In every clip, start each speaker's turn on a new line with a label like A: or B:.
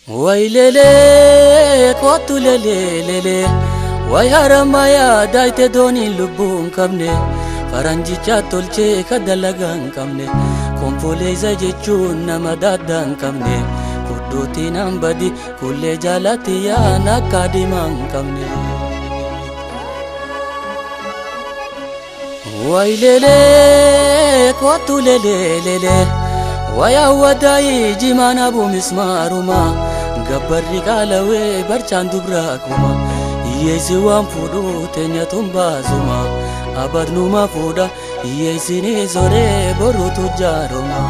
A: Waylele kotu lele way haramaya daite doni lubun kamne faranjicha tolche kadalagan kamne kompoleza jechun namadaddan kamne kuddoti nambadi kulle jalati ya nakadiman kamne waylele kotu lele waya wadai jimana bu mismaruma gabbarri qalawe barchan dubrakuma yesi wan fudu tenya tumbazuma abadnuma fuda yesi ni zore boru tujaruma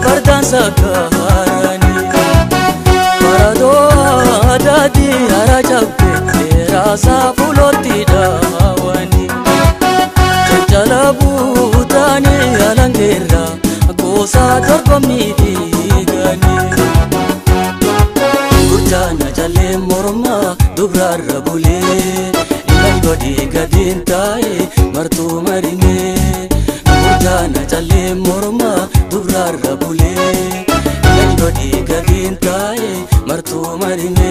A: Bardan sakarani Marado adadi harajabte rasa fuloti dawani Jalabu tani alangera gosa dorgomidi gani Urjana jale morma dubrar rabule ilal godi gadin tai martu marime Urjana jale morma dubrar rabule ilal godi gadin tai martu marime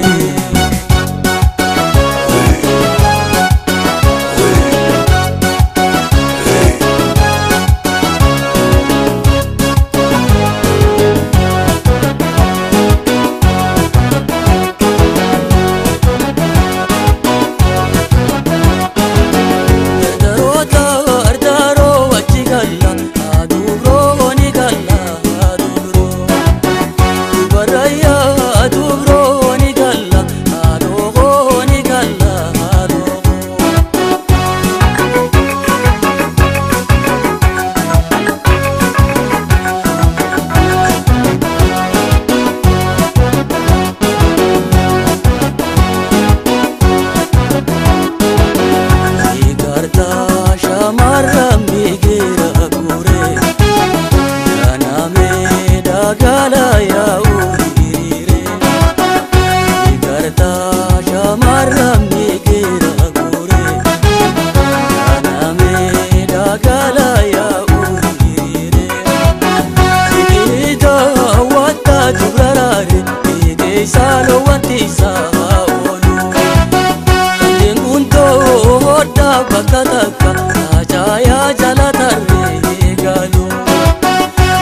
A: Bakataka ajaya jalatarre galu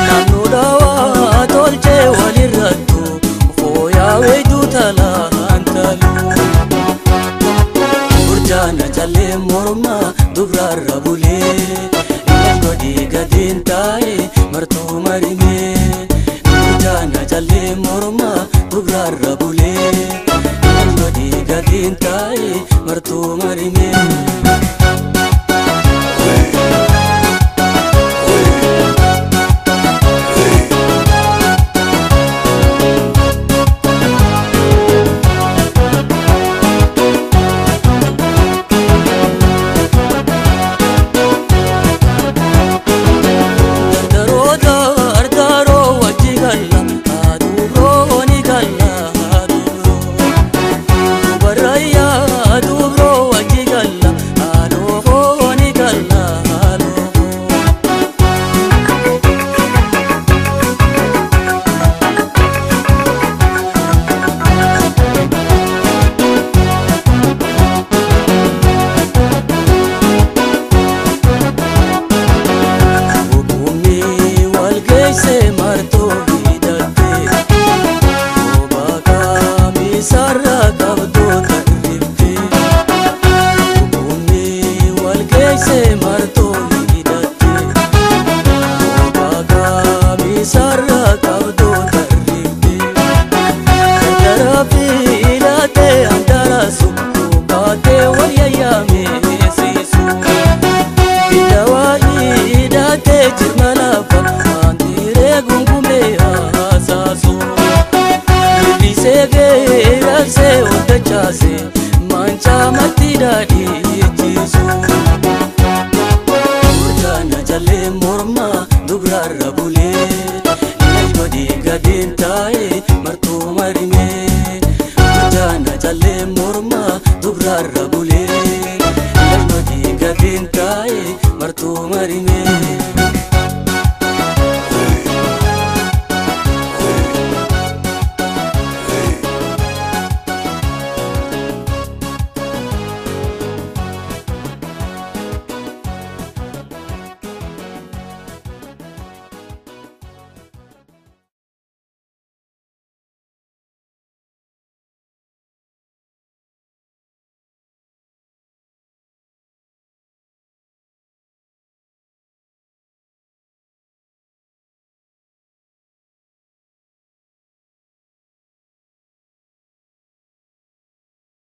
A: nanu dawa tolche waliratu foya wedu tala antalu urjana jale morma dubrar rabule godi gadin tai martu marime urjana jale morma dubrar rabule godi gadin tai martu marime Baraya dubro wajigalla alo baase.